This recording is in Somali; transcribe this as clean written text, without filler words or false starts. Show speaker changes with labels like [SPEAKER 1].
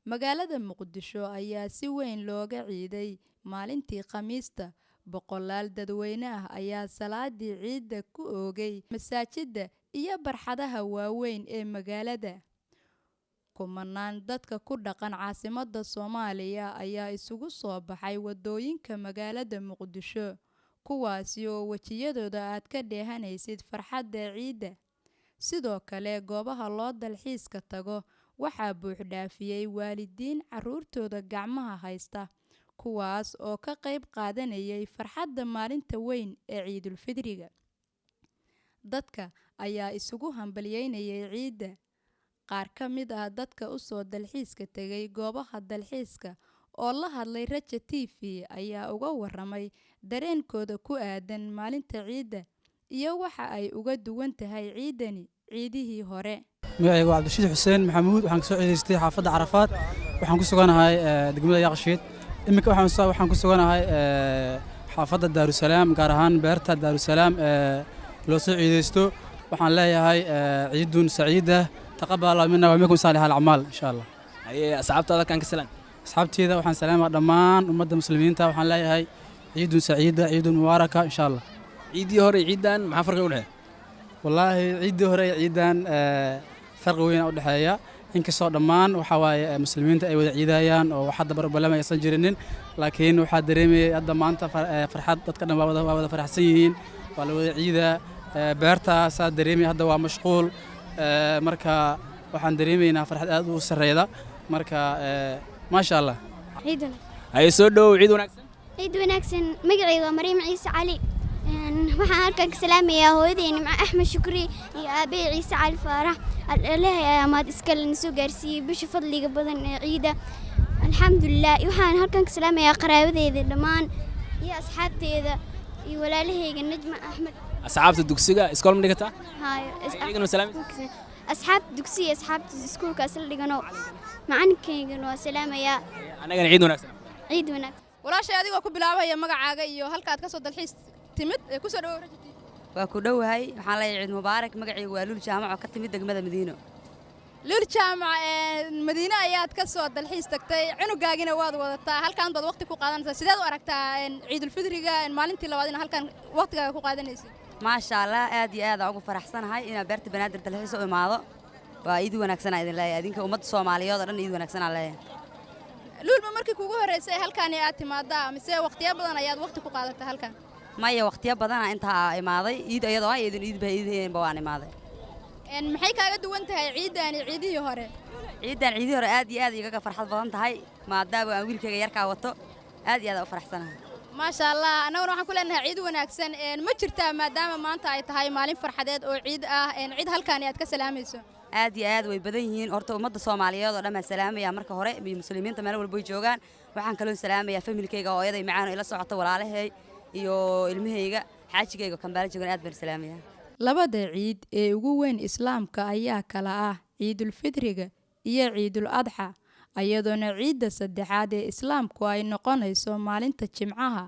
[SPEAKER 1] Magaalada Muqdisho ayaa si weyn looga ciiday maalintii Khamiista. Boqolaal dadweyne ah ayaa salaadii ciidda ku oogay masaajida iyo barxadaha waaweyn ee magaalada. Kumanaan dadka ku dhaqan caasimadda Soomaaliya ayaa isugu soo baxay wadooyinka magaalada Muqdisho, kuwaasi oo wajiyadooda aad ka dheehanaysid farxadda ciidda. Sidoo kale, goobaha loo dalxiiska tago waxaa buux dhaafiyay waalidiin carruurtooda gacmaha haysta, kuwaas oo ka qayb qaadanayay farxadda maalinta weyn ee Ciidul Fidriga. Dadka ayaa isugu hambalyeynayay ciidda. Qaar ka mid ah dadka u soo dalxiiska tegay goobaha dalxiiska oo la hadlay Raja TV ayaa uga warramay dareenkooda ku aadan maalinta ciidda iyo waxa ay uga duwan tahay ciidani ciidihii hore.
[SPEAKER 2] magacaygu waa Cabdishiid Xuseen Maxamuud. waxaan ka soo ciidaystay xaafadda Carafaad. waxaan ku suganahay degmada Yaqshiid. iminka waxaan ku suganahay xaafadda Daarusalaam, gaar ahaan beerta Daarusalaam loo soo ciidaysto. waxaan leeyahay ciidun saciida taqabbal Allahu minna wa minkum saalihal a'maal insha Allah.
[SPEAKER 3] asxaabtaada kan ka salaan.
[SPEAKER 2] asxaabteeda waxaan salaamaa dhammaan ummadda muslimiinta. waxaan leeyahay ciidun saciida, ciidun mubaaraka insha Allah.
[SPEAKER 3] ciidii hore ciidan maxaa farqi u dhaxay?
[SPEAKER 2] wallaahi ciidii hore ciidan farqi weyn u dhaxeeya. inkastoo dhammaan waxa waaye muslimiinta ay wada ciidayaan oo waxa dabar balama aysan jirinin, laakiin waxaa dareemayay hadda maanta farxad dadka dhan waa wada faraxsan yihiin. waa la wada ciidaa. beerta saa dareemay hadda waa mashquul. marka waxaan dareemaynaa farxad aad u sarreeyda. marka maasha Allah.
[SPEAKER 4] ciidan
[SPEAKER 3] ay soo dhow ciid wanaagsan.
[SPEAKER 4] ciid wanaagsan. magacaygu waa Mariim Ciise Cali. waxaan halkan ka salaamayaa hooyaday Nimco Axmed Shukri iyo aabay Ciise Cali Faarax. Ilaahay amaad iskale soo gaarsiiyay bisha fadliga badan ee ciida. alxamdulillah. waxaan halkan ka salaamayaa qaraabadeyda dhammaan iyo asxaabteeda iyo walaalahayga Najma Axmed.
[SPEAKER 3] asxaabta dugsiga iskool ma dhigata?
[SPEAKER 4] haayo
[SPEAKER 3] Iyagana salaam.
[SPEAKER 4] asxaabta dugsiga asxaabta iskuulka asal dhigano macallinkaygana waa salaamayaa.
[SPEAKER 3] anagana ciid wanaagsan.
[SPEAKER 4] ciid wanaagsan.
[SPEAKER 1] Walaashay adigoo ku bilaabaya magacaaga iyo halka aad ka soo dalxiis timid ee ku soo dhawow Raja TV.
[SPEAKER 5] waa ku dhowahay. waxaan leeyahay ciid mubaarak. magacaygu waa Luul Jaamac oo ka timid degmada Madiino.
[SPEAKER 1] Luul Jaamac Madiina ayaad ka soo dalxiis tagtay. cunugaagina waad wadataa. halkaan baad waqti ku qaadanaysaa. Sideed u aragtaa Ciidul Fidriga maalintii labaad in halkaan waqtigaaga ku qaadanaysid?
[SPEAKER 5] maasha Allah, aad iyo aad aan ugu faraxsanahay inaan beerta banaadir dalxiis u imaado. waa ciid wanaagsan idin leeyahay. idinka ummadda Soomaaliyeed oo dhan ciid wanaagsan aan leeyahay.
[SPEAKER 1] Luul, ma markii kugu horeysay halkaan aad timaadaa mise waqtiyo badan ayaad waqti ku qaadataa halkaan?
[SPEAKER 5] maya, waqtiyo badan intaa imaaday. ciid iyadoo ay ciidba waan imaaday.
[SPEAKER 1] maxay kaaga duwan tahay ciidani ciidihii hore?
[SPEAKER 5] ciidan ciidii hore aad iyo aad igaga farxad badan tahay, maadaama aan wiilkayga yarkaa wato. aad iyo aad u faraxsanahay.
[SPEAKER 1] maasha Allah. annaguna waxaan ku leenahay ciid wanaagsan. ma jirtaa maadaama maanta ay tahay maalin farxadeed oo ciid ah ciid halkaan aad ka salaamayso?
[SPEAKER 5] aad iyo aad way badan yihiin. horta ummadda Soomaaliyeed oo dhan ma salaamaya marka hore, iyo muslimiinta meel walba ay joogaan. waxaan kaloo salaamayaa familkayga oo ayaday macaan ila socoto, walaalahay iyo ilmahayga, xaajigayga Kambaale joogan. aad baan salaamayaa.
[SPEAKER 1] labada ciid ee ugu weyn Islaamka ayaa kala ah Ciidul Fidriga iyo Ciidul Adxa, ayadoona ciidda saddexaad ee Islaamku ay noqonayso maalinta Jimcaha.